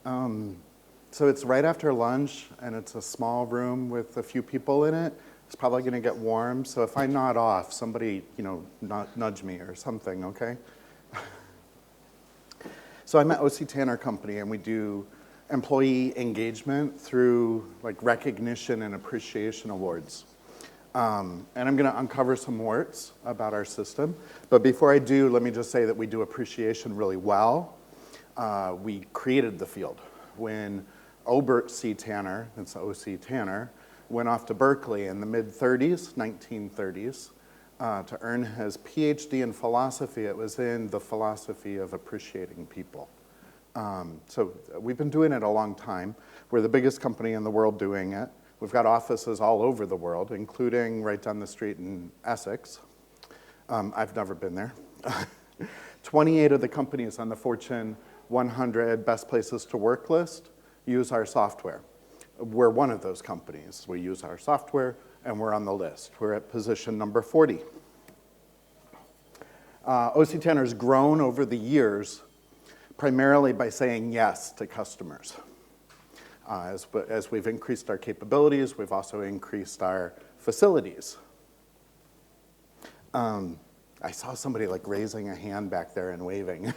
So it's right after lunch, and it's a small room with a few people in it. It's probably going to get warm, so if I nod off, somebody, nudge me or something, okay? So I'm at O.C. Tanner Company, and we do employee engagement through recognition and appreciation awards. And I'm going to uncover some warts about our system. But before I do, let me just say that we do appreciation really well. We created the field. When Obert C. Tanner, that's O.C. Tanner, went off to Berkeley in the mid-30s, 1930s, to earn his PhD in philosophy. It was in the philosophy of appreciating people. So we've been doing it a long time. We're the biggest company in the world doing it. We've got offices all over the world, including right down the street in Essex. I've never been there. 28 of the companies on the Fortune 100 Best Places to Work list use our software. We're one of those companies. We use our software, and we're on the list. We're at position number 40. O.C. Tanner's grown over the years primarily by saying yes to customers. As we've increased our capabilities, we've also increased our facilities. I saw somebody raising a hand back there and waving.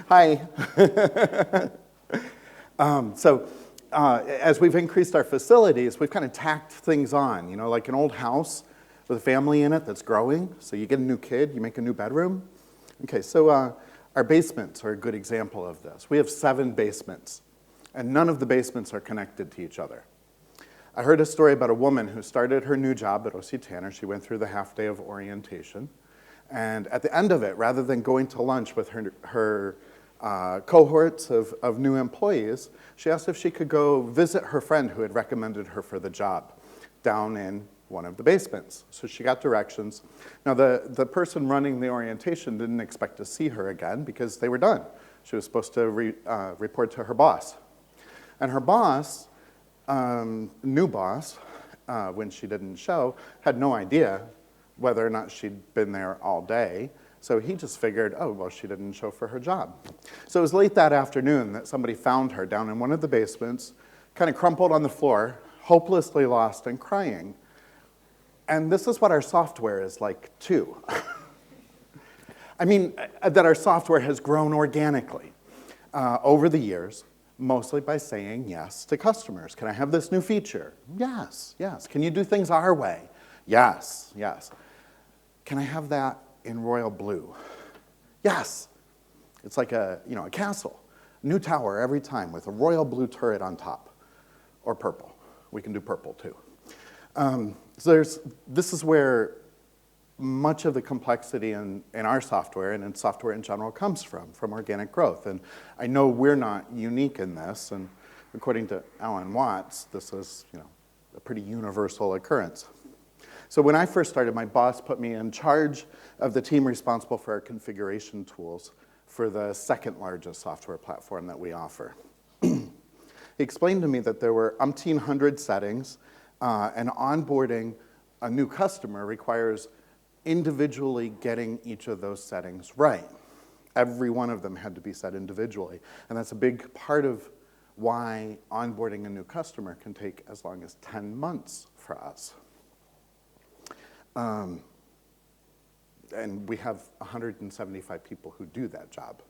Hi. As we've increased our facilities, we've kind of tacked things on, like an old house with a family in it that's growing. So you get a new kid, you make a new bedroom. Okay, so our basements are a good example of this. We have 7 basements, and none of the basements are connected to each other. I heard a story about a woman who started her new job at O.C. Tanner. She went through the half day of orientation. And at the end of it, rather than going to lunch with her cohorts of new employees, she asked if she could go visit her friend who had recommended her for the job down in one of the basements. So she got directions. Now, the person running the orientation didn't expect to see her again because they were done. She was supposed to report to her boss. And her boss, new boss, when she didn't show, had no idea whether or not she'd been there all day. So he just figured, oh, well, she didn't show for her job. So it was late that afternoon that somebody found her down in one of the basements, kind of crumpled on the floor, hopelessly lost and crying. And this is what our software is like, too. I mean, that our software has grown organically over the years, mostly by saying yes to customers. Can I have this new feature? Yes, yes. Can you do things our way? Yes, yes. Can I have that in royal blue? Yes. It's like a castle. New tower every time with a royal blue turret on top. Or purple. We can do purple, too. So this is where much of the complexity in our software and in software in general comes from organic growth. And I know we're not unique in this, and according to Alan Watts, this is a pretty universal occurrence. So when I first started, my boss put me in charge of the team responsible for our configuration tools for the second largest software platform that we offer. He explained to me that there were umpteen hundred settings, and onboarding a new customer requires individually getting each of those settings right. Every one of them had to be set individually. And that's a big part of why onboarding a new customer can take as long as 10 months for us. And we have 175 people who do that job.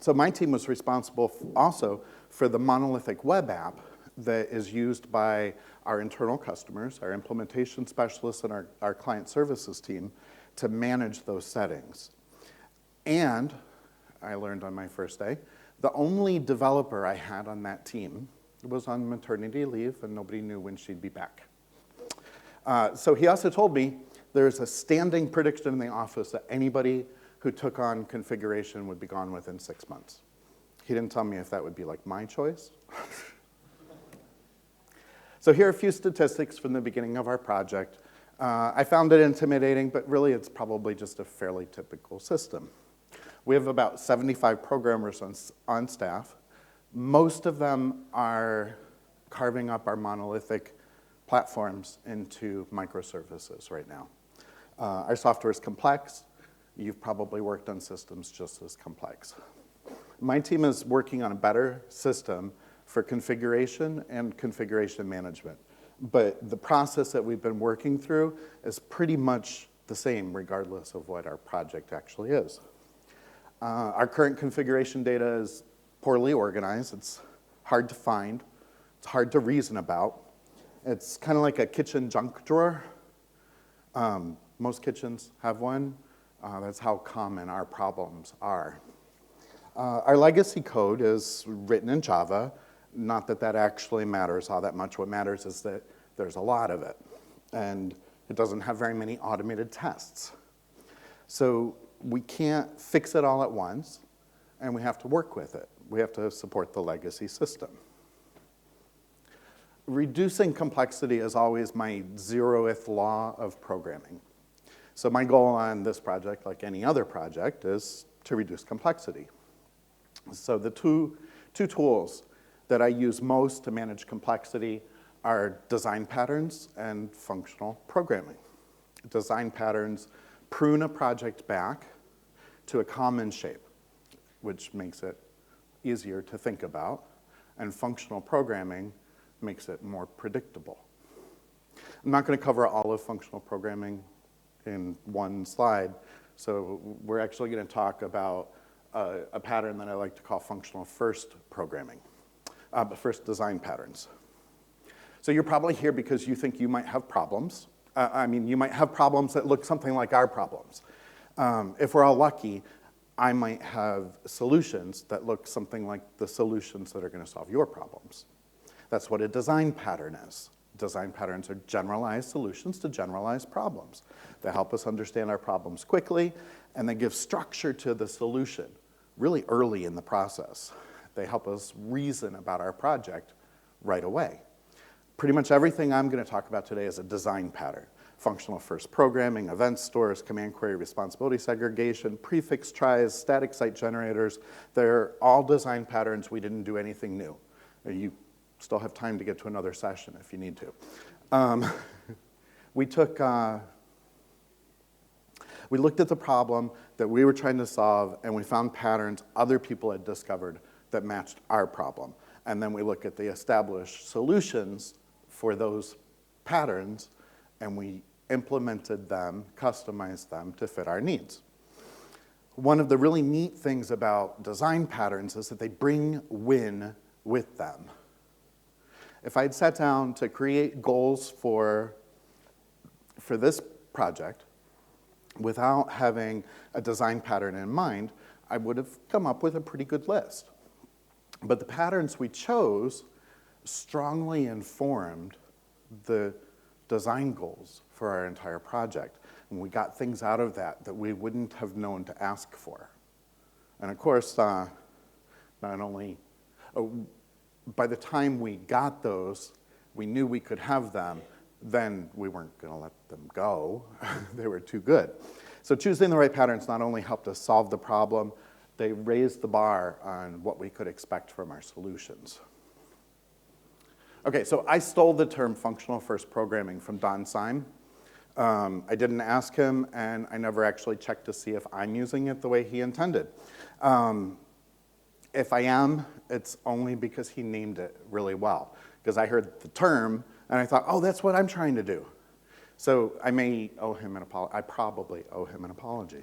So my team was responsible also for the monolithic web app that is used by our internal customers, our implementation specialists, and our client services team to manage those settings. And I learned on my first day, the only developer I had on that team was on maternity leave, and nobody knew when she'd be back. So he also told me there's a standing prediction in the office that anybody who took on configuration would be gone within 6 months. He didn't tell me if that would be like my choice. So here are a few statistics from the beginning of our project. I found it intimidating, but really it's probably just a fairly typical system. We have about 75 programmers on staff. Most of them are carving up our monolithic platforms into microservices right now. Our software is complex. You've probably worked on systems just as complex. My team is working on a better system for configuration and configuration management. But the process that we've been working through is pretty much the same regardless of what our project actually is. Our current configuration data is poorly organized. It's hard to find. It's hard to reason about. It's kind of like a kitchen junk drawer. Most kitchens have one. That's how common our problems are. Our legacy code is written in Java. Not that that actually matters all that much. What matters is that there's a lot of it. And it doesn't have very many automated tests. So we can't fix it all at once, and we have to work with it. We have to support the legacy system. Reducing complexity is always my zeroth law of programming. So my goal on this project, like any other project, is to reduce complexity. So the two tools that I use most to manage complexity are design patterns and functional programming. Design patterns prune a project back to a common shape, which makes it easier to think about, and functional programming makes it more predictable. I'm not going to cover all of functional programming in one slide, so we're actually going to talk about a pattern that I like to call functional first programming, but first design patterns. So you're probably here because you think you might have problems. You might have problems that look something like our problems. If we're all lucky, I might have solutions that look something like the solutions that are going to solve your problems. That's what a design pattern is. Design patterns are generalized solutions to generalized problems. They help us understand our problems quickly, and they give structure to the solution really early in the process. They help us reason about our project right away. Pretty much everything I'm going to talk about today is a design pattern. Functional first programming, event stores, command query responsibility segregation, prefix tries, static site generators. They're all design patterns. We didn't do anything new. You still have time to get to another session if you need to. We looked at the problem that we were trying to solve, and we found patterns other people had discovered that matched our problem. And then we look at the established solutions for those patterns, and we implemented them, customized them to fit our needs. One of the really neat things about design patterns is that they bring win with them. If I'd sat down to create goals for this project without having a design pattern in mind, I would have come up with a pretty good list. But the patterns we chose strongly informed the design goals for our entire project. And we got things out of that we wouldn't have known to ask for. And of course, not only, by the time we got those, we knew we could have them, then we weren't going to let them go. They were too good. So choosing the right patterns not only helped us solve the problem, they raised the bar on what we could expect from our solutions. Okay, so I stole the term functional first programming from Don Syme. I didn't ask him, and I never actually checked to see if I'm using it the way he intended. If I am, it's only because he named it really well, because I heard the term, and I thought, oh, that's what I'm trying to do. So I may owe him an apology. I probably owe him an apology.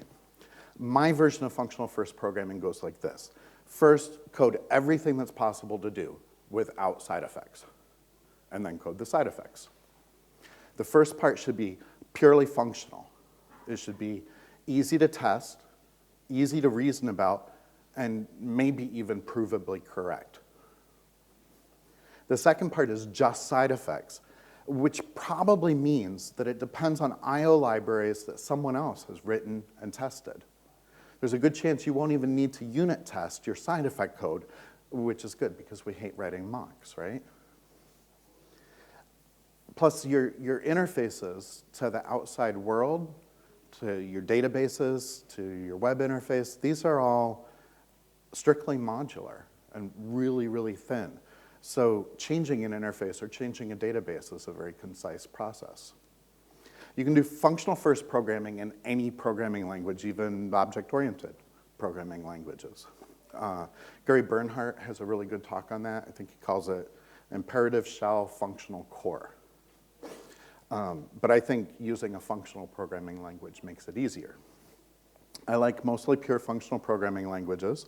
My version of functional first programming goes like this. First, code everything that's possible to do without side effects, and then code the side effects. The first part should be purely functional. It should be easy to test, easy to reason about, and maybe even provably correct. The second part is just side effects, which probably means that it depends on I/O libraries that someone else has written and tested. There's a good chance you won't even need to unit test your side effect code, which is good because we hate writing mocks, right? Plus, your interfaces to the outside world, to your databases, to your web interface, these are all strictly modular and really, really thin. So changing an interface or changing a database is a very concise process. You can do functional first programming in any programming language, even object-oriented programming languages. Gary Bernhardt has a really good talk on that. I think he calls it imperative shell functional core. But I think using a functional programming language makes it easier. I like mostly pure functional programming languages.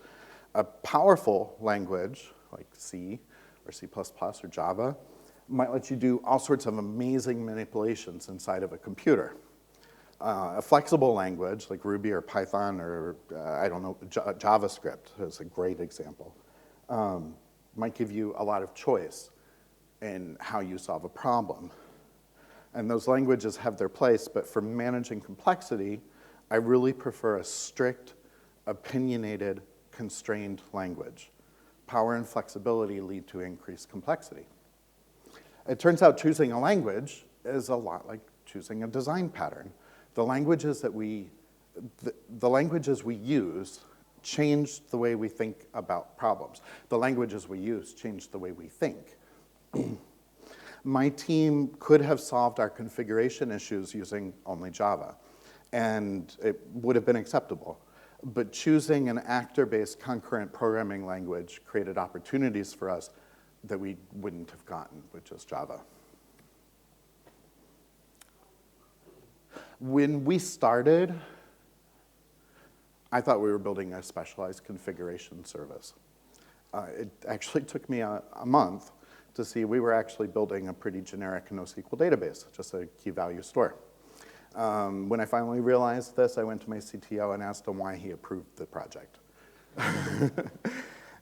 A powerful language like C or C++ or Java might let you do all sorts of amazing manipulations inside of a computer. A flexible language like Ruby or Python or, I don't know, JavaScript is a great example, might give you a lot of choice in how you solve a problem. And those languages have their place, but for managing complexity, I really prefer a strict, opinionated, constrained language. Power and flexibility lead to increased complexity. It turns out choosing a language is a lot like choosing a design pattern. The languages we use change the way we think about problems. The languages we use change the way we think. My team could have solved our configuration issues using only Java, and it would have been acceptable. But choosing an actor-based concurrent programming language created opportunities for us that we wouldn't have gotten with just Java. When we started, I thought we were building a specialized configuration service. It actually took me a month to see we were actually building a pretty generic NoSQL database, just a key value store. When I finally realized this, I went to my CTO and asked him why he approved the project.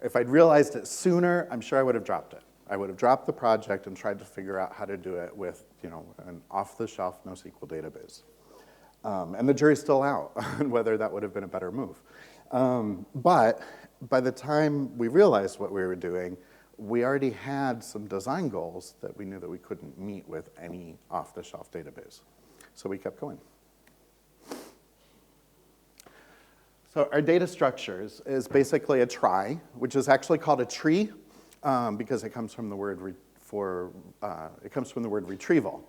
If I'd realized it sooner, I'm sure I would have dropped it. I would have dropped the project and tried to figure out how to do it with, an off-the-shelf NoSQL database. And the jury's still out on whether that would have been a better move. But by the time we realized what we were doing, we already had some design goals that we knew that we couldn't meet with any off-the-shelf database. So we kept going. So our data structures is basically a trie, which is actually called a tree because it comes from the word retrieval.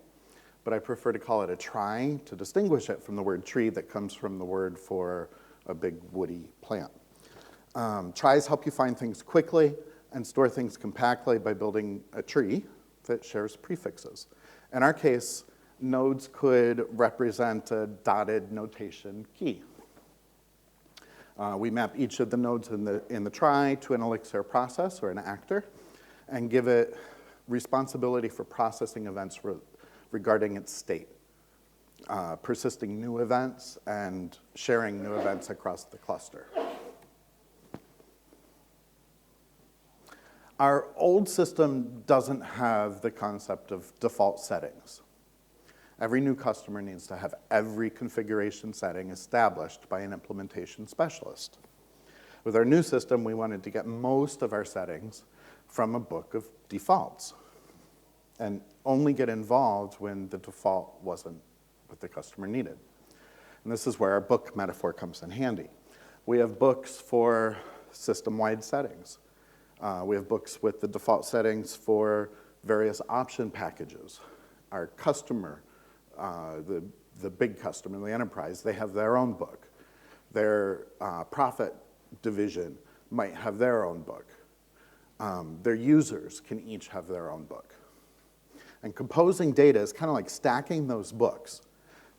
But I prefer to call it a trie to distinguish it from the word tree that comes from the word for a big woody plant. Tries help you find things quickly and store things compactly by building a tree that shares prefixes. In our case, nodes could represent a dotted notation key. We map each of the nodes in the trie to an Elixir process or an actor and give it responsibility for processing events regarding its state, persisting new events and sharing new events across the cluster. Our old system doesn't have the concept of default settings. Every new customer needs to have every configuration setting established by an implementation specialist. With our new system, we wanted to get most of our settings from a book of defaults and only get involved when the default wasn't what the customer needed. And this is where our book metaphor comes in handy. We have books for system-wide settings. We have books with the default settings for various option packages. Our customer, the big customer, the enterprise, they have their own book. Their profit division might have their own book. Their users can each have their own book. And composing data is kind of like stacking those books.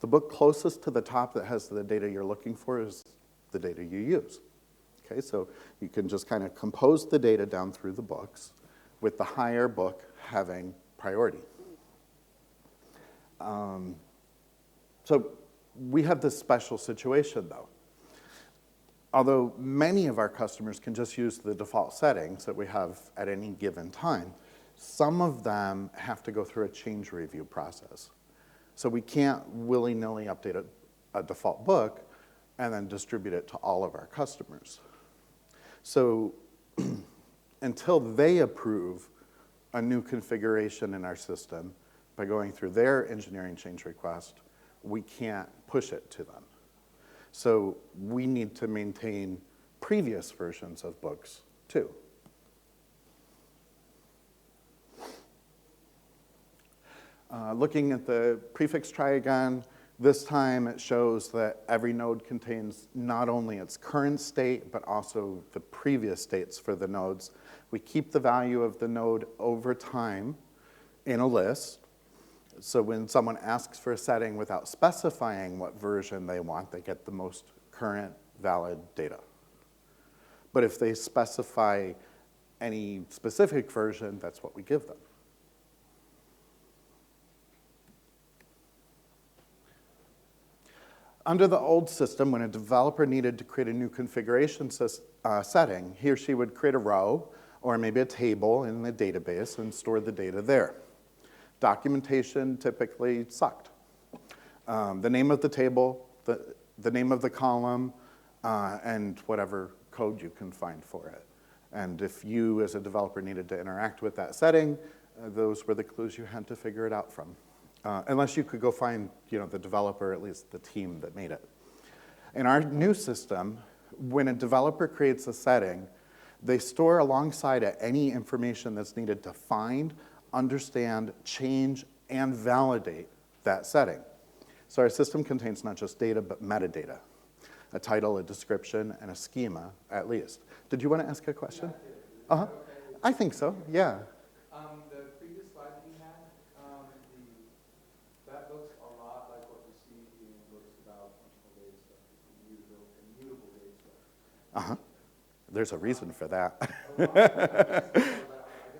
The book closest to the top that has the data you're looking for is the data you use. Okay, so you can just kind of compose the data down through the books with the higher book having priority. So we have this special situation, though. Although many of our customers can just use the default settings that we have at any given time, some of them have to go through a change review process. So we can't willy-nilly update a default book and then distribute it to all of our customers. So until they approve a new configuration in our system by going through their engineering change request, we can't push it to them. So we need to maintain previous versions of books too. Looking at the prefix trie again, This time it shows that every node contains not only its current state, but also the previous states for the nodes. We keep the value of the node over time in a list. So when someone asks for a setting without specifying what version they want, they get the most current valid data. But if they specify any specific version, that's what we give them. Under the old system, when a developer needed to create a new configuration setting, he or she would create a row or maybe a table in the database and store the data there. Documentation typically sucked. The name of the table, the name of the column, and whatever code you can find for it. And if you, as a developer, needed to interact with that setting, those were the clues you had to figure it out from. Unless you could go find, the developer, at least the team that made it. In our new system, when a developer creates a setting, they store alongside it any information that's needed to find, understand, change, and validate that setting. So our system contains not just data, but metadata. A title, a description, and a schema, at least. Did you want to ask a question? Yeah, okay. I think so, yeah. The previous slide that you had, that looks a lot like what we see in books about functional data stuff, immutable data stuff. There's a reason for that. I guess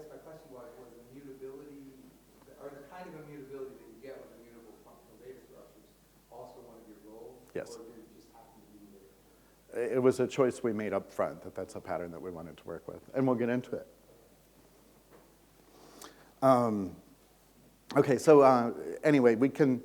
my question was immutability, or the kind of immutability that you get with immutable functional data structures also one of your goals? Yes. Or did it just happen to be there? It was a choice we made up front, that's a pattern that we wanted to work with. And we'll get into it. Okay, so anyway, we can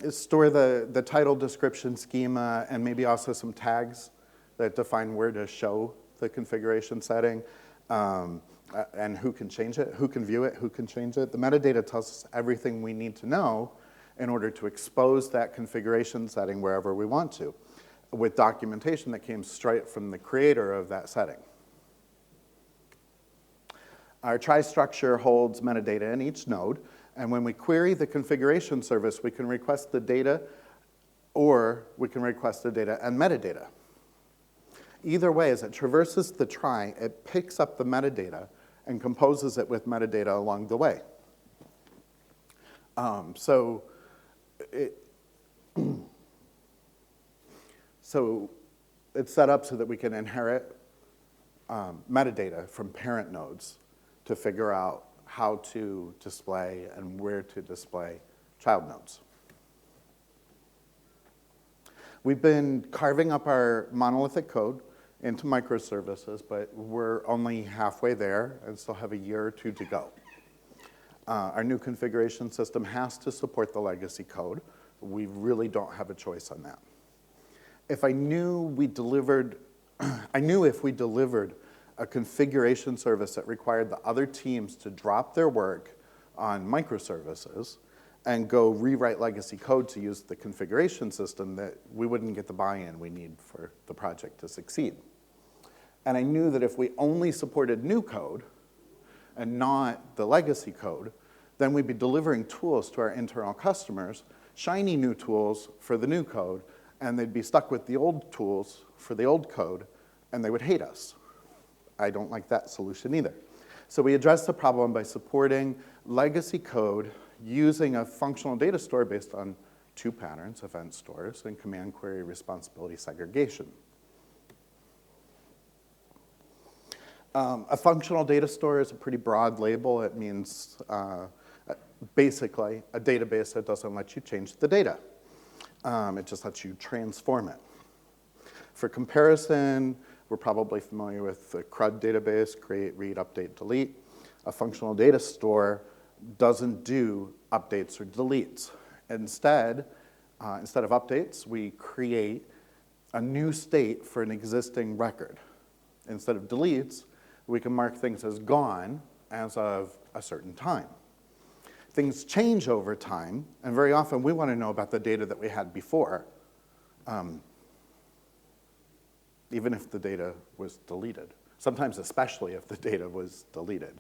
store the title, description, schema, and maybe also some tags that define where to show the configuration setting, and who can change it, who can view it, who can change it. The metadata tells us everything we need to know in order to expose that configuration setting wherever we want to, with documentation that came straight from the creator of that setting. Our try structure holds metadata in each node, and when we query the configuration service, we can request the data, or we can request the data and metadata. Either way, as it traverses the try, it picks up the metadata and composes it with metadata along the way. So it's set up so that we can inherit metadata from parent nodes to figure out how to display and where to display child nodes. We've been carving up our monolithic code into microservices, but we're only halfway there and still have a year or two to go. Our new configuration system has to support the legacy code. We really don't have a choice on that. If I knew we delivered, if we delivered a configuration service that required the other teams to drop their work on microservices and go rewrite legacy code to use the configuration system, that we wouldn't get the buy-in we need for the project to succeed. And I knew that if we only supported new code and not the legacy code, then we'd be delivering tools to our internal customers, shiny new tools for the new code, and they'd be stuck with the old tools for the old code, and they would hate us. I don't like that solution either. So we addressed the problem by supporting legacy code using a functional data store based on two patterns, event stores and command query responsibility segregation. A functional data store is a pretty broad label. It means basically a database that doesn't let you change the data. It just lets you transform it. For comparison, we're probably familiar with the CRUD database, create, read, update, delete. A functional data store doesn't do updates or deletes. Instead of updates, we create a new state for an existing record. Instead of deletes, we can mark things as gone as of a certain time. Things change over time, and very often we want to know about the data that we had before, even if the data was deleted. Sometimes especially if the data was deleted.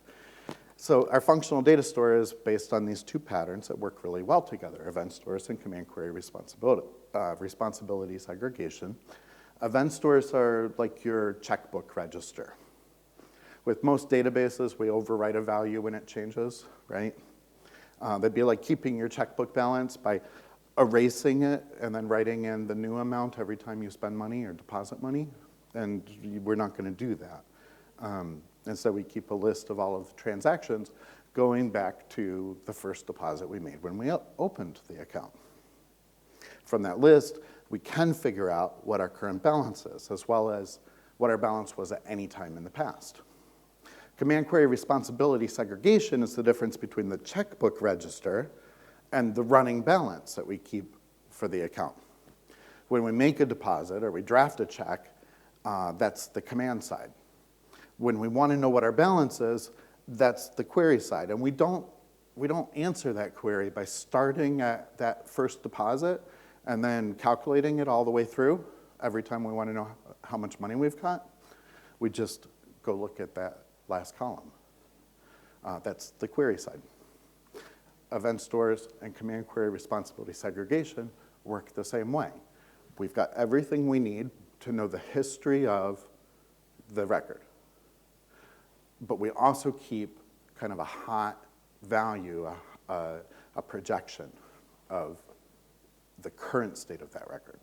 So our functional data store is based on these two patterns that work really well together, event stores and command query responsibility segregation. Event stores are like your checkbook register. With most databases, we overwrite a value when it changes, right? That'd be like keeping your checkbook balance by erasing it and then writing in the new amount every time you spend money or deposit money. And we're not going to do that. And so we keep a list of all of the transactions going back to the first deposit we made when we opened the account. From that list, we can figure out what our current balance is, as well as what our balance was at any time in the past. Command query responsibility segregation is the difference between the checkbook register and the running balance that we keep for the account. When we make a deposit or we draft a check, that's the command side. When we want to know what our balance is, that's the query side. And we don't answer that query by starting at that first deposit and then calculating it all the way through every time we want to know how much money we've got. We just go look at that last column. That's the query side. Event stores and command query responsibility segregation work the same way. We've got everything we need to know the history of the record. But we also keep kind of a hot value, a projection of the current state of that record.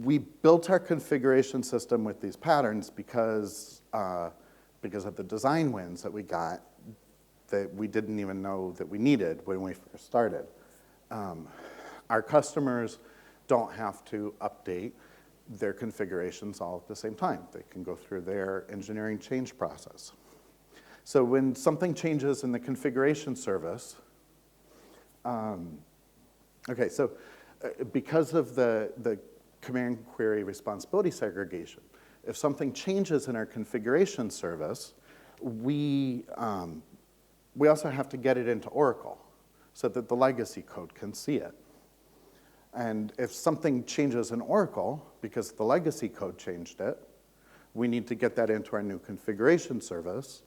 We built our configuration system with these patterns because of the design wins that we got that we didn't even know that we needed when we first started. Our customers don't have to update their configurations all at the same time. They can go through their engineering change process. So when something changes in the configuration service, because of the command query responsibility segregation, if something changes in our configuration service, we also have to get it into Oracle so that the legacy code can see it. And if something changes in Oracle, because the legacy code changed it, we need to get that into our new configuration service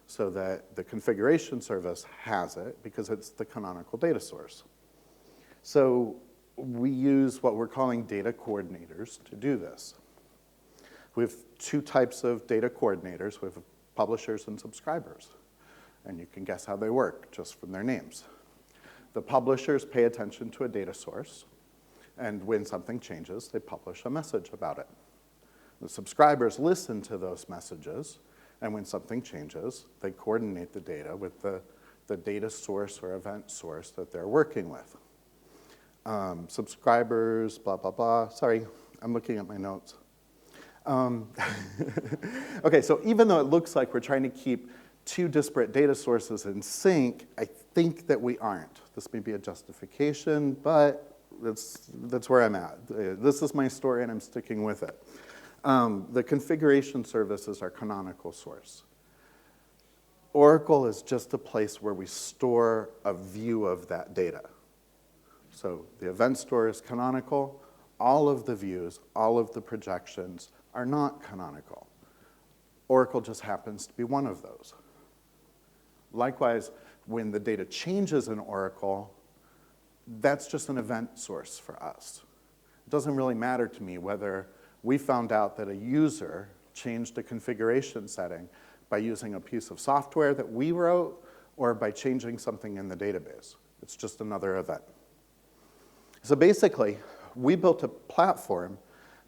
so that the configuration service has it because it's the canonical data source. So we use what we're calling data coordinators to do this. We have two types of data coordinators. We have publishers and subscribers. And you can guess how they work just from their names. The publishers pay attention to a data source. And when something changes, they publish a message about it. The subscribers listen to those messages, and when something changes, they coordinate the data with the data source or event source that they're working with. Subscribers, blah, blah, blah. Sorry, I'm looking at my notes. Okay, so even though it looks like we're trying to keep two disparate data sources in sync, I think that we aren't. This may be a justification, but that's where I'm at. This is my story, and I'm sticking with it. The configuration service is our canonical source. Oracle is just a place where we store a view of that data. So the event store is canonical. All of the views, all of the projections are not canonical. Oracle just happens to be one of those. Likewise, when the data changes in Oracle, that's just an event source for us. It doesn't really matter to me whether we found out that a user changed a configuration setting by using a piece of software that we wrote or by changing something in the database. It's just another event. So basically, we built a platform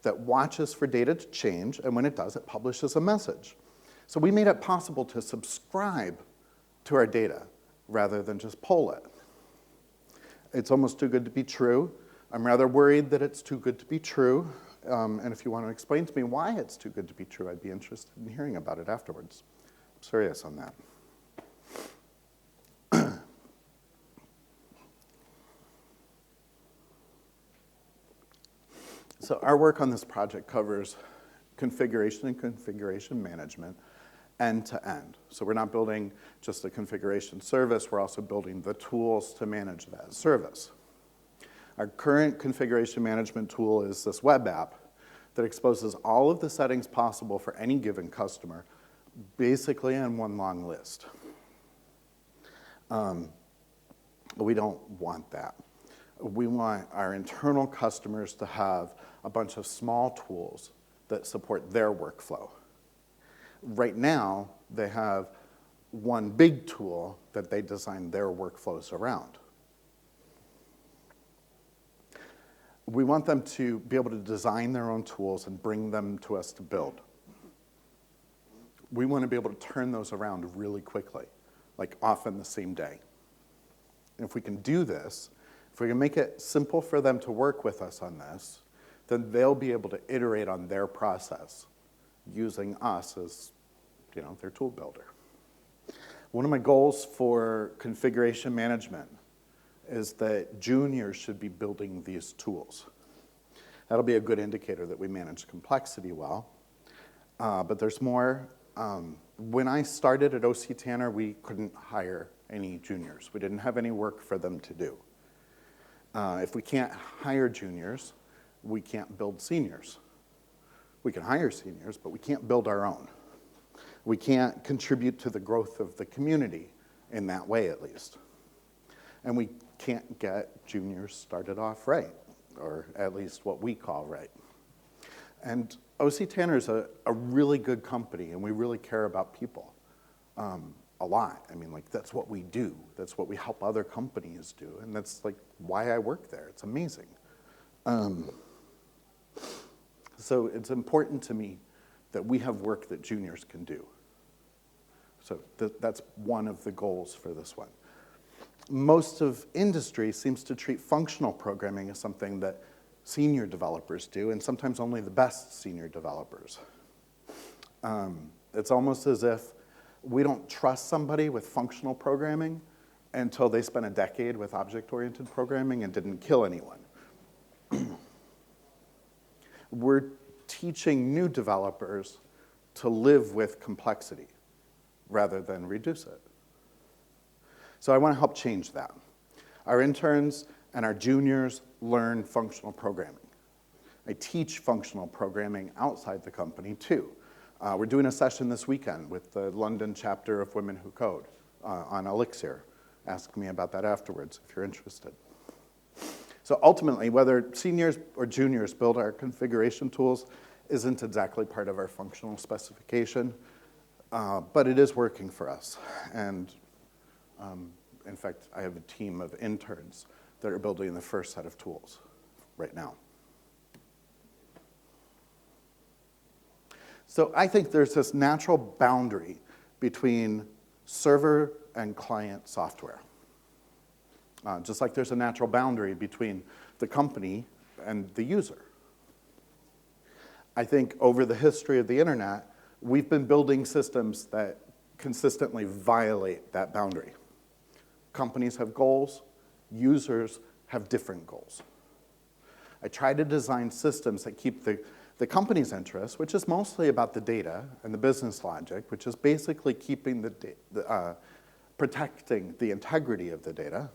that watches for data to change, and when it does, it publishes a message. So we made it possible to subscribe to our data rather than just pull it. It's almost too good to be true. I'm rather worried that it's too good to be true. And if you want to explain to me why it's too good to be true, I'd be interested in hearing about it afterwards. I'm serious on that. So our work on this project covers configuration and configuration management end to end. So we're not building just a configuration service, we're also building the tools to manage that service. Our current configuration management tool is this web app that exposes all of the settings possible for any given customer, basically in one long list. But we don't want that. We want our internal customers to have a bunch of small tools that support their workflow. Right now, they have one big tool that they design their workflows around. We want them to be able to design their own tools and bring them to us to build. We want to be able to turn those around really quickly, like often the same day. And if we can do this, if we can make it simple for them to work with us on this, then they'll be able to iterate on their process using us as, their tool builder. One of my goals for configuration management is that juniors should be building these tools. That'll be a good indicator that we manage complexity well. But there's more. When I started at OC Tanner, we couldn't hire any juniors. We didn't have any work for them to do. If we can't hire juniors, we can't build seniors. We can hire seniors, but we can't build our own. We can't contribute to the growth of the community in that way, at least. And we can't get juniors started off right, or at least what we call right. And OC Tanner is a really good company, and we really care about people a lot. I mean, that's what we do. That's what we help other companies do, and that's, why I work there. It's amazing. So it's important to me that we have work that juniors can do. So that's one of the goals for this one. Most of industry seems to treat functional programming as something that senior developers do, and sometimes only the best senior developers. It's almost as if we don't trust somebody with functional programming until they spent a decade with object-oriented programming and didn't kill anyone. We're teaching new developers to live with complexity rather than reduce it. So I want to help change that. Our interns and our juniors learn functional programming. I teach functional programming outside the company, too. We're doing a session this weekend with the London chapter of Women Who Code on Elixir. Ask me about that afterwards if you're interested. So ultimately, whether seniors or juniors build our configuration tools isn't exactly part of our functional specification, but it is working for us. And in fact, I have a team of interns that are building the first set of tools right now. So I think there's this natural boundary between server and client software. Just like there's a natural boundary between the company and the user. I think over the history of the internet, we've been building systems that consistently violate that boundary. Companies have goals, users have different goals. I try to design systems that keep the company's interests, which is mostly about the data and the business logic, which is basically keeping protecting the integrity of the data.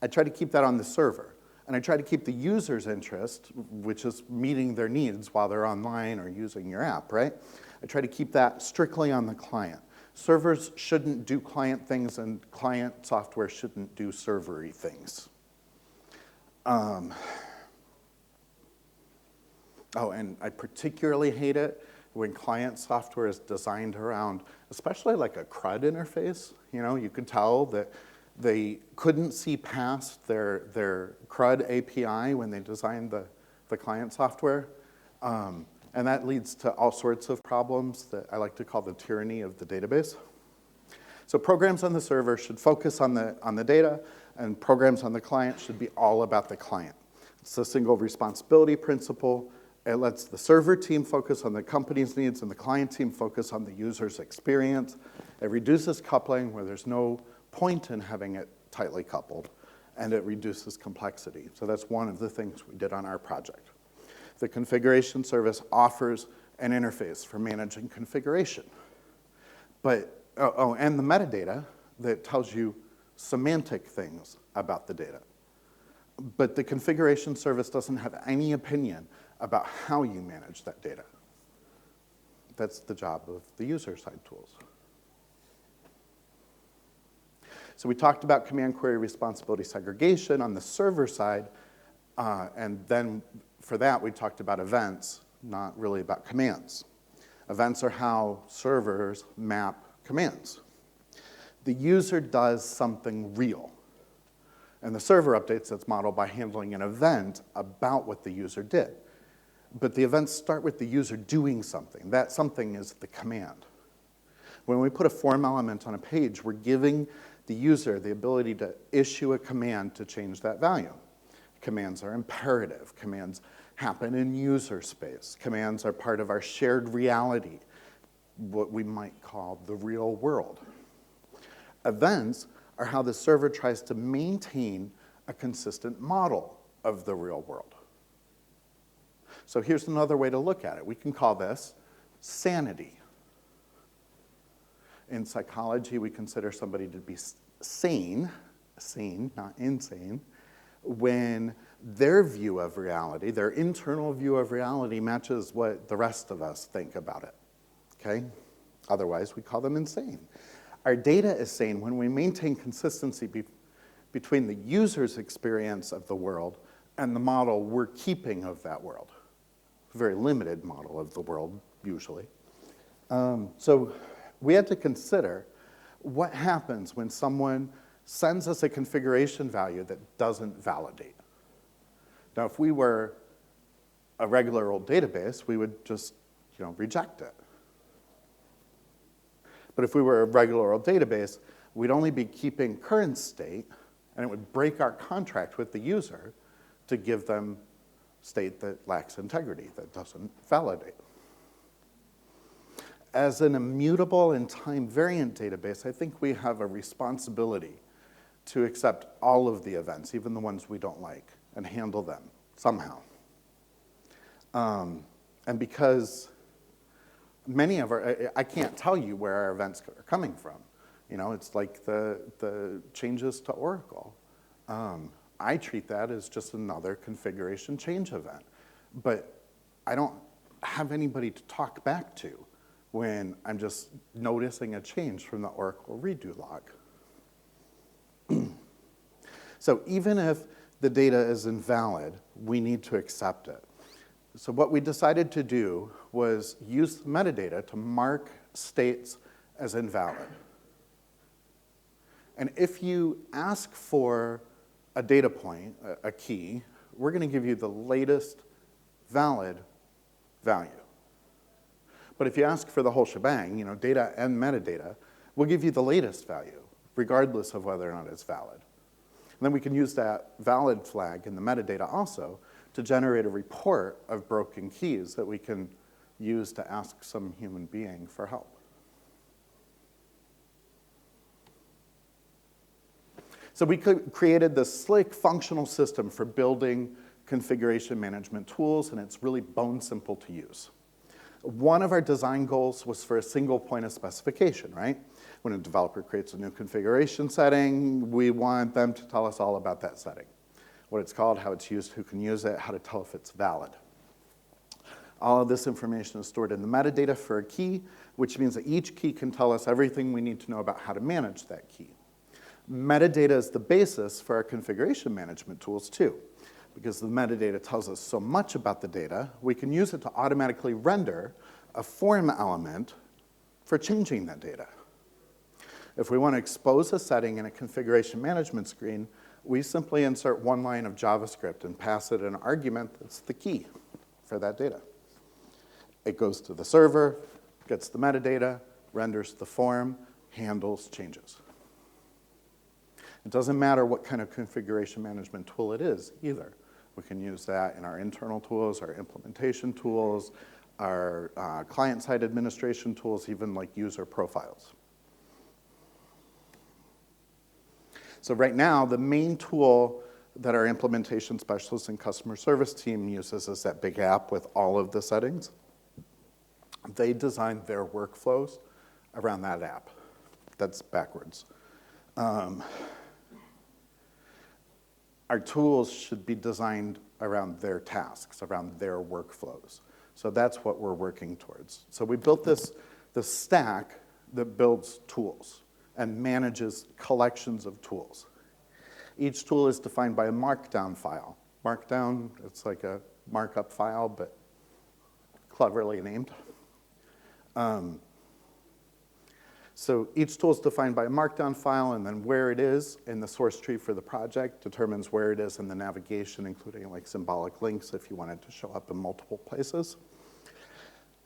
I try to keep that on the server. And I try to keep the user's interest, which is meeting their needs while they're online or using your app, right? I try to keep that strictly on the client. Servers shouldn't do client things, and client software shouldn't do server-y things. Oh, and I particularly hate it when client software is designed around, especially like a CRUD interface. You could tell that they couldn't see past their CRUD API when they designed the client software. And that leads to all sorts of problems that I like to call the tyranny of the database. So programs on the server should focus on the data, and programs on the client should be all about the client. It's a single responsibility principle. It lets the server team focus on the company's needs and the client team focus on the user's experience. It reduces coupling where there's no point in having it tightly coupled, and it reduces complexity. So that's one of the things we did on our project. The configuration service offers an interface for managing configuration. But, and the metadata that tells you semantic things about the data. But the configuration service doesn't have any opinion about how you manage that data. That's the job of the user-side tools. So we talked about command query responsibility segregation on the server side, and then for that we talked about events, not really about commands. Events are how servers map commands. The user does something real, and the server updates its model by handling an event about what the user did. But the events start with the user doing something. That something is the command. When we put a form element on a page, we're giving the user the ability to issue a command to change that value. Commands are imperative. Commands happen in user space. Commands are part of our shared reality, what we might call the real world. Events are how the server tries to maintain a consistent model of the real world. So here's another way to look at it. We can call this sanity. In psychology, we consider somebody to be sane, not insane, when their view of reality, their internal view of reality matches what the rest of us think about it, okay? Otherwise, we call them insane. Our data is sane when we maintain consistency between the user's experience of the world and the model we're keeping of that world. A very limited model of the world, usually. So we had to consider what happens when someone sends us a configuration value that doesn't validate. Now, if we were a regular old database, we would just, reject it. But if we were a regular old database, we'd only be keeping current state, and it would break our contract with the user to give them state that lacks integrity, that doesn't validate. As an immutable and time-variant database, I think we have a responsibility to accept all of the events, even the ones we don't like, and handle them somehow. And because many of I can't tell you where our events are coming from. It's like the changes to Oracle. I treat that as just another configuration change event. But I don't have anybody to talk back to when I'm just noticing a change from the Oracle redo log. So even if the data is invalid, we need to accept it. So what we decided to do was use metadata to mark states as invalid. And if you ask for a data point, a key, we're going to give you the latest valid value. But if you ask for the whole shebang, data and metadata, we'll give you the latest value, regardless of whether or not it's valid. And then we can use that valid flag in the metadata also to generate a report of broken keys that we can use to ask some human being for help. So we created this slick functional system for building configuration management tools, and it's really bone simple to use. One of our design goals was for a single point of specification, right? When a developer creates a new configuration setting, we want them to tell us all about that setting. What it's called, how it's used, who can use it, how to tell if it's valid. All of this information is stored in the metadata for a key, which means that each key can tell us everything we need to know about how to manage that key. Metadata is the basis for our configuration management tools too. Because the metadata tells us so much about the data, we can use it to automatically render a form element for changing that data. If we want to expose a setting in a configuration management screen, we simply insert one line of JavaScript and pass it an argument that's the key for that data. It goes to the server, gets the metadata, renders the form, handles changes. It doesn't matter what kind of configuration management tool it is either. We can use that in our internal tools, our implementation tools, our client-side administration tools, even like user profiles. So right now, the main tool that our implementation specialists and customer service team uses is that big app with all of the settings. They designed their workflows around that app. That's backwards. Our tools should be designed around their tasks, around their workflows. So that's what we're working towards. So we built this stack that builds tools and manages collections of tools. Each tool is defined by a markdown file. Markdown, it's like a markup file, but cleverly named. So each tool is defined by a markdown file, and then where it is in the source tree for the project determines where it is in the navigation, including like symbolic links if you wanted to show up in multiple places.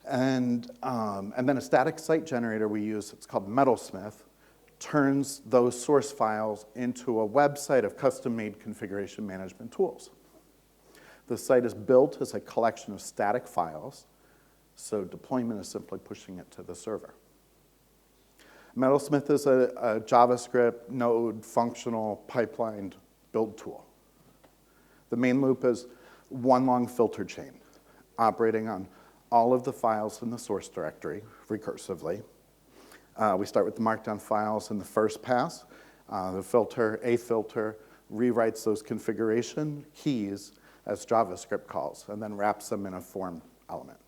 And then a static site generator we use, it's called Metalsmith, turns those source files into a website of custom-made configuration management tools. The site is built as a collection of static files, so deployment is simply pushing it to the server. Metalsmith is a JavaScript, Node, functional, pipelined build tool. The main loop is one long filter chain, operating on all of the files in the source directory recursively. We start with the markdown files in the first pass. A filter rewrites those configuration keys as JavaScript calls, and then wraps them in a form element.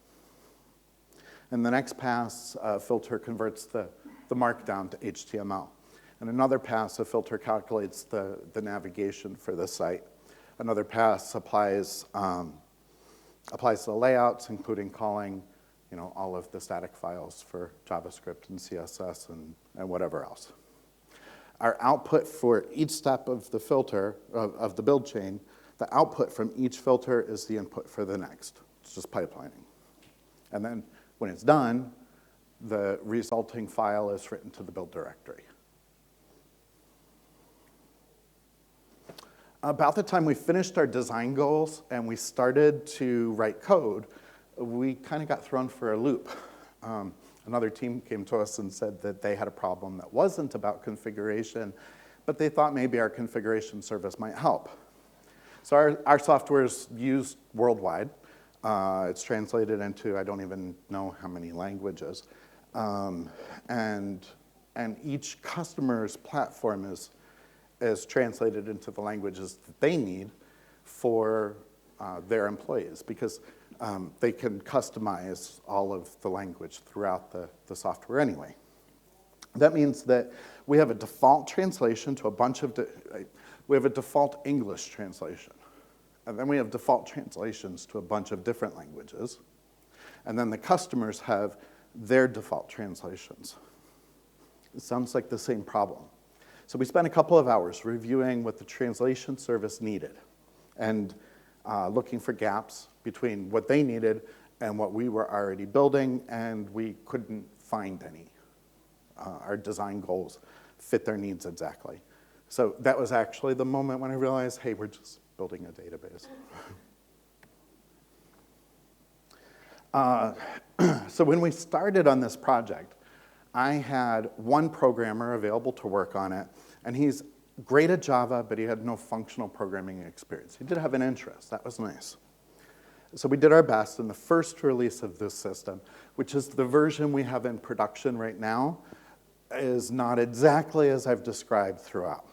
In the next pass, a filter converts the markdown to HTML. In another pass, a filter calculates the navigation for the site. Another pass applies the layouts, including calling all of the static files for JavaScript and CSS and whatever else. Our output for each step of the filter, of the build chain, the output from each filter is the input for the next. It's just pipelining. And then when it's done, the resulting file is written to the build directory. About the time we finished our design goals and we started to write code, we kind of got thrown for a loop. Another team came to us and said that they had a problem that wasn't about configuration, but they thought maybe our configuration service might help. So our software is used worldwide. It's translated into, I don't even know how many languages. And each customer's platform is translated into the languages that they need for their employees, because they can customize all of the language throughout the software anyway. That means that we have a default translation to a bunch of, we have a default English translation. And then we have default translations to a bunch of different languages. And then the customers have their default translations. It sounds like the same problem. So we spent a couple of hours reviewing what the translation service needed and looking for gaps between what they needed and what we were already building, and we couldn't find any. Our design goals fit their needs exactly. So that was actually the moment when I realized, hey, we're just building a database. So when we started on this project, I had one programmer available to work on it, and he's great at Java, but he had no functional programming experience. He did have an interest. That was nice. So we did our best, and the first release of this system, which is the version we have in production right now, is not exactly as I've described throughout.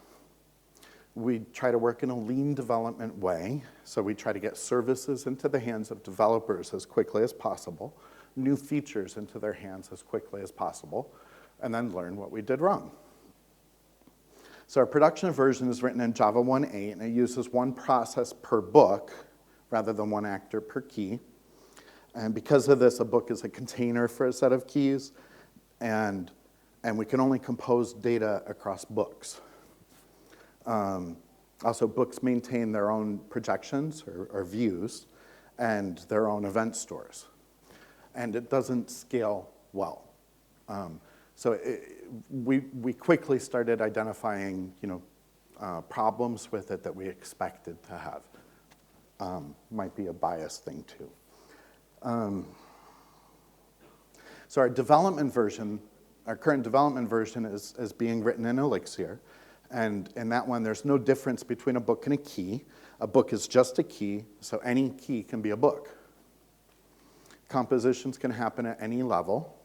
We try to work in a lean development way, so we try to get services into the hands of developers as quickly as possible, new features into their hands as quickly as possible, and then learn what we did wrong. So our production version is written in Java 1.8, and it uses one process per book rather than one actor per key. And because of this, a book is a container for a set of keys, and we can only compose data across books. Also, books maintain their own projections or views and their own event stores. And it doesn't scale well. So we quickly started identifying problems with it that we expected to have. Might be a bias thing too. So our development version, our current development version is being written in Elixir. And in that one, there's no difference between a book and a key. A book is just a key, so any key can be a book. Compositions can happen at any level.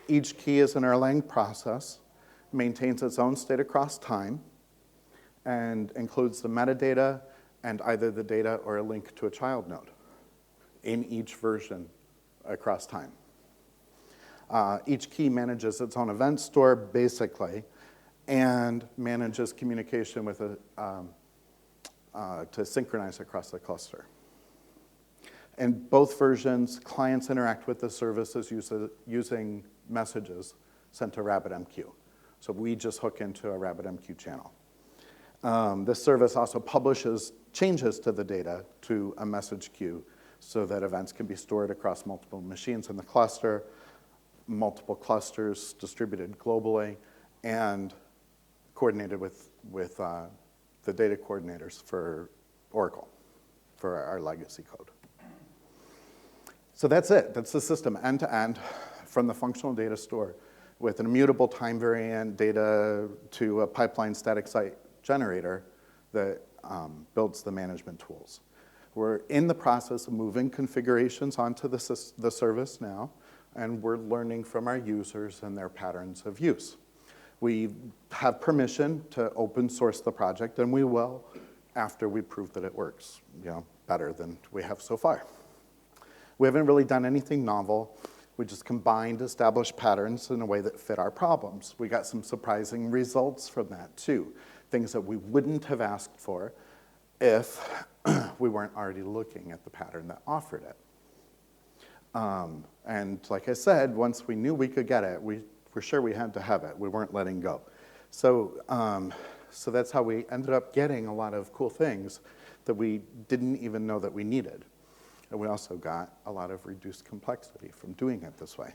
Each key is an Erlang process, maintains its own state across time, and includes the metadata and either the data or a link to a child node in each version across time. Each key manages its own event store, basically, and manages communication with to synchronize across the cluster. In both versions, clients interact with the services using messages sent to RabbitMQ. So we just hook into a RabbitMQ channel. This service also publishes changes to the data to a message queue so that events can be stored across multiple machines in the cluster, multiple clusters distributed globally, and coordinated with the data coordinators for Oracle, for our legacy code. So that's it. That's the system end-to-end from the functional data store with an immutable time variant data to a pipeline static site generator that builds the management tools. We're in the process of moving configurations onto the service now, and we're learning from our users and their patterns of use. We have permission to open source the project, and we will after we prove that it works, better than we have so far. We haven't really done anything novel. We just combined established patterns in a way that fit our problems. We got some surprising results from that too, things that we wouldn't have asked for if we weren't already looking at the pattern that offered it. And like I said, once we knew we could get it, we were sure we had to have it. We weren't letting go. So that's how we ended up getting a lot of cool things that we didn't even know that we needed. And we also got a lot of reduced complexity from doing it this way.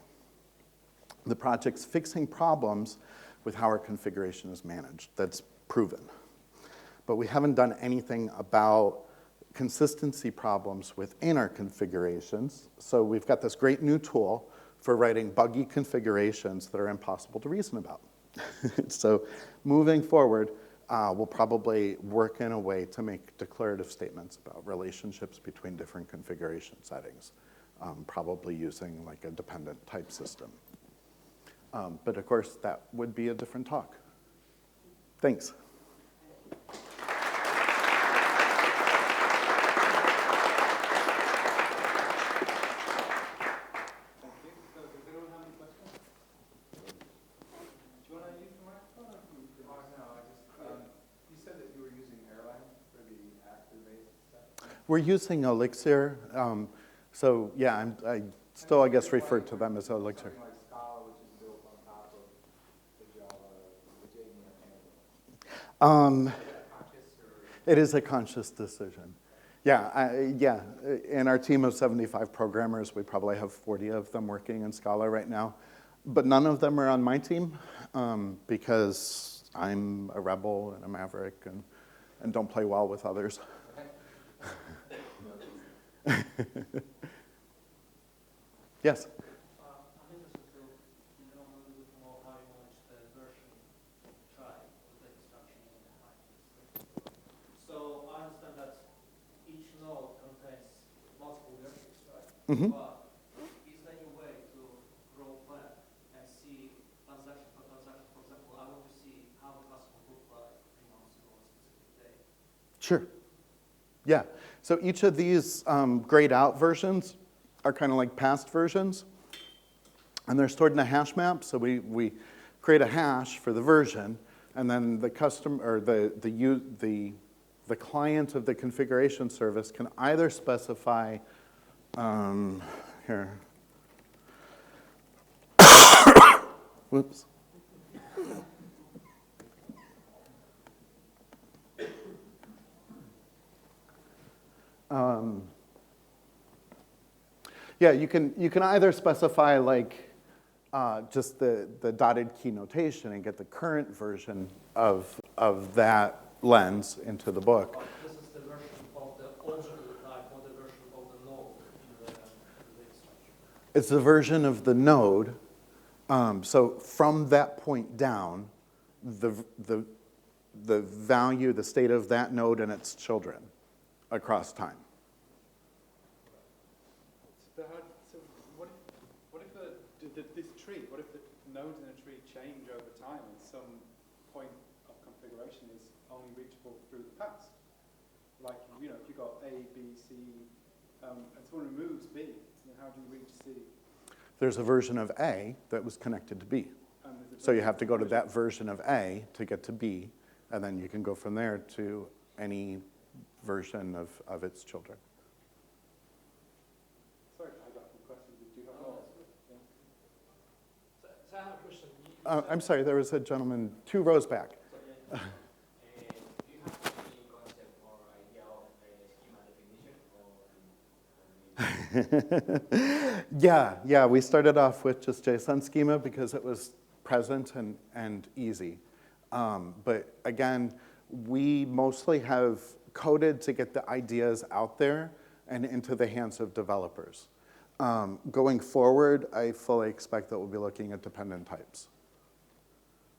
The project's fixing problems with how our configuration is managed. That's proven. But we haven't done anything about consistency problems within our configurations. So we've got this great new tool for writing buggy configurations that are impossible to reason about. So moving forward, we'll probably work in a way to make declarative statements about relationships between different configuration settings, probably using like a dependent type system. But of course, that would be a different talk. Thanks. We're using Elixir. So yeah, I still, I guess, refer to them as Elixir. Something like Scala, which is built on top of the Java, the JVM handler. It is a conscious decision. Yeah, in our team of 75 programmers, we probably have 40 of them working in Scala right now. But none of them are on my team because I'm a rebel and a maverick and don't play well with others. Yes? I'm interested to know a little bit more how you manage the version try with the instructions behind this. So I understand that each node contains multiple versions, right? Mm-hmm. But is there any way to roll back and see transaction for transaction? For example, I want to see how the customer looked like 3 months ago on a specific day. Sure. Yeah. So each of these grayed out versions are kind of like past versions, and they're stored in a hash map. So we create a hash for the version, and then the custom or the client of the configuration service can either specify here. Whoops. Yeah, you can either specify like just the dotted key notation and get the current version of that lens into the book. But this is the version of the old type or the version of the node in the instruction. It's the version of the node. So from that point down, the value, the state of that node and its children across time. So this tree, what if the nodes in a tree change over time and some point of configuration is only reachable through the past? like, you know, if you've got A, B, C, and someone removes B, then how do you reach C? There's a version of A that was connected to B. And there's a So you have to go to version- that version of A to get to B, and then you can go from there to any version of its children. Sorry, I got some questions. Do you have more? Yeah. So I have a question. I'm sorry, there was a gentleman 2 rows back. Do you have any concept or idea of a schema definition Yeah, we started off with just JSON schema because it was present and easy. But again, we mostly have coded to get the ideas out there and into the hands of developers. Going forward, I fully expect that we'll be looking at dependent types.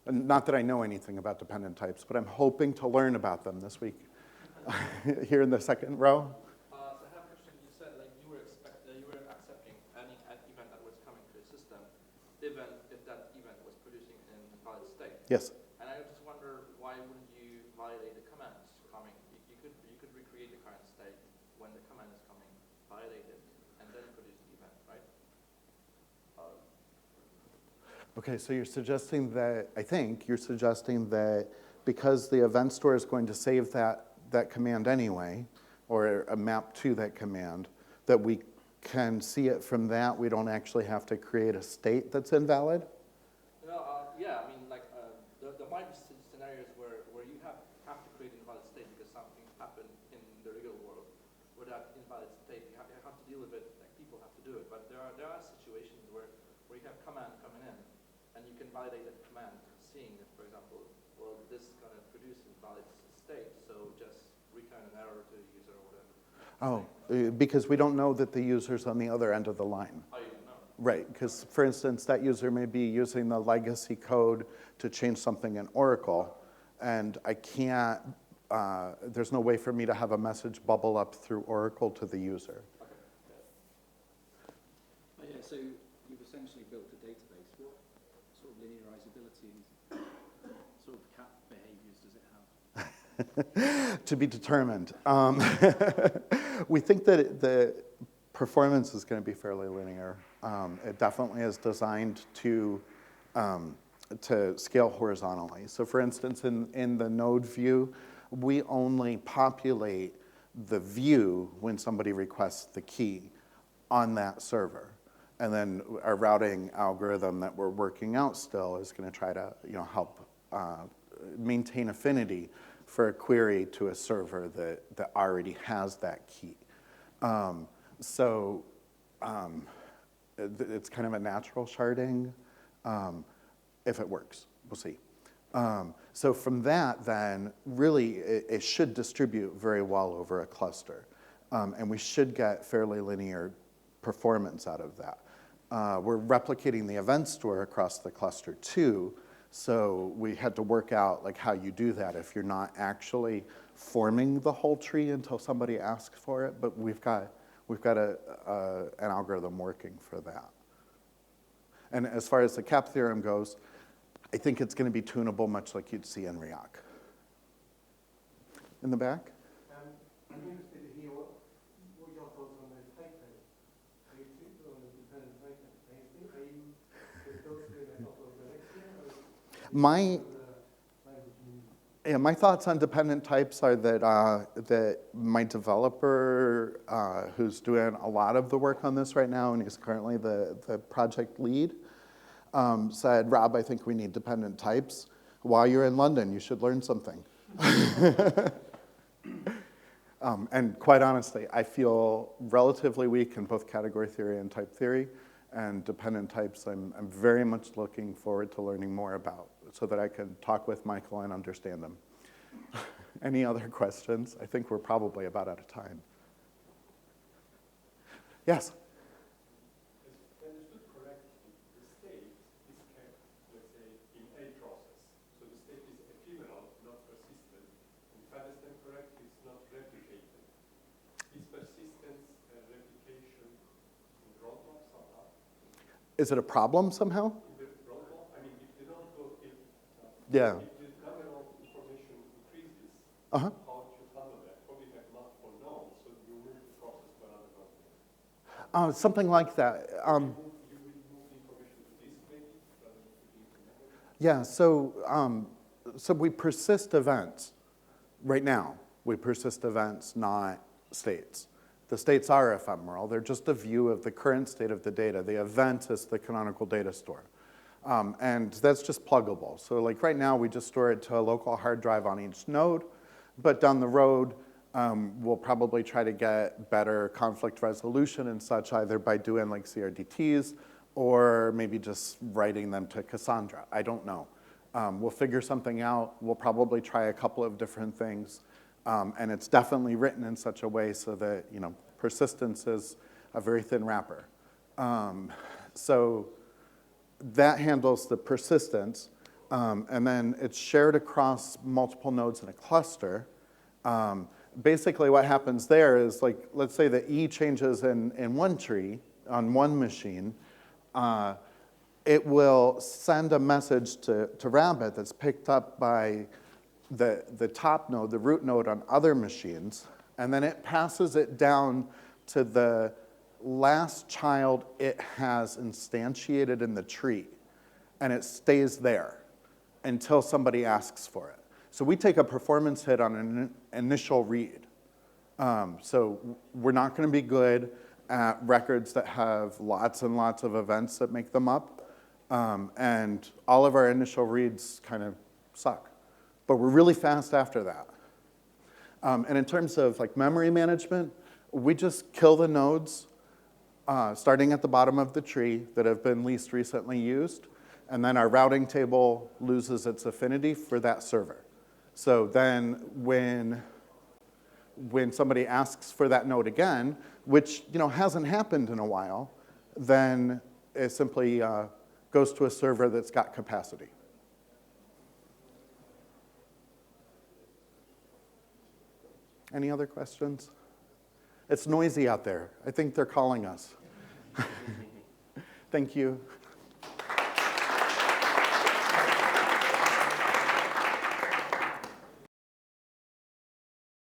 And not that I know anything about dependent types, but I'm hoping to learn about them this week. Here in the second row. So I have a question. You said like you were accepting any event that was coming to a system, even if that event was producing an invalid state. Yes. And I just wonder why wouldn't you validate the commands coming? You could recreate the current state when the command is coming, validate it, and then produce the event, right? Okay, so you're suggesting that, I think you're suggesting that because the event store is going to save that command anyway, or a map to that command, that we can see it from that, we don't actually have to create a state that's invalid? Yeah, I mean, like, there might be scenarios where you have to create an invalid state because something happened in the real world, where that invalid state, you have to deal with it, like people have to do it, but there are situations where you have command coming in, and you can validate that command, seeing that, for example, well, this is going to produce invalid state, so just return an error to the user or whatever. Oh, because we don't know that the user's on the other end of the line. Oh, you don't know. Right, because for instance, that user may be using the legacy code to change something in Oracle, and I can't, there's no way for me to have a message bubble up through Oracle to the user. Yeah, so you've essentially built a database. What sort of linearizability and sort of cat behaviors does it have? To be determined. We think that the performance is going to be fairly linear. It definitely is designed to scale horizontally. So for instance, in the node view, we only populate the view when somebody requests the key on that server. And then our routing algorithm that we're working out still is going to try to help maintain affinity for a query to a server that already has that key. It's kind of a natural sharding, if it works. We'll see. So from that, then, really, it should distribute very well over a cluster. And we should get fairly linear performance out of that. We're replicating the event store across the cluster, too. So we had to work out like how you do that if you're not actually forming the whole tree until somebody asks for it. But we've got an algorithm working for that. And as far as the cap theorem goes, I think it's going to be tunable much like you'd see in React. In the back? I'm interested to hear what your thoughts on the type thing. Are you on the dependent type thing? Are you those doing a couple of the next year? My thoughts on dependent types are that my developer, who's doing a lot of the work on this right now, and he's currently the project lead, said, Rob, I think we need dependent types. While you're in London, you should learn something. And quite honestly, I feel relatively weak in both category theory and type theory, and dependent types I'm very much looking forward to learning more about so that I can talk with Michael and understand them. Any other questions? I think we're probably about out of time. Yes? If understood correctly, the state is kept, let's say, in a process. So the state is ephemeral, not persistent. And if I understand correctly, it's not replicated. Is persistence replication in roadmap somehow? Is it a problem somehow? In the roadmap, I mean, if the node goes, if Yeah. the number of information increases, Uh-huh. how do you handle that? Probably have Something like that. You will move information to disk maybe, rather than putting it in memory? Yeah, so we persist events. Right now, we persist events, not states. The states are ephemeral. They're just a view of the current state of the data. The event is the canonical data store. And that's just pluggable. So like right now, we just store it to a local hard drive on each node. But down the road, we'll probably try to get better conflict resolution and such, either by doing like CRDTs or maybe just writing them to Cassandra. I don't know. We'll figure something out. We'll probably try a couple of different things. And it's definitely written in such a way so that, persistence is a very thin wrapper. So that handles the persistence. And then it's shared across multiple nodes in a cluster. Basically what happens there is, like, let's say that E changes in one tree on one machine. It will send a message to Rabbit that's picked up by the top node, the root node on other machines, and then it passes it down to the last child it has instantiated in the tree, and it stays there until somebody asks for it. So we take a performance hit on an initial read. So we're not going to be good at records that have lots and lots of events that make them up. And all of our initial reads kind of suck. But we're really fast after that. And in terms of like memory management, we just kill the nodes starting at the bottom of the tree that have been least recently used. And then our routing table loses its affinity for that server. So then when somebody asks for that node again, which hasn't happened in a while, then it simply goes to a server that's got capacity. Any other questions? It's noisy out there. I think they're calling us. Thank you.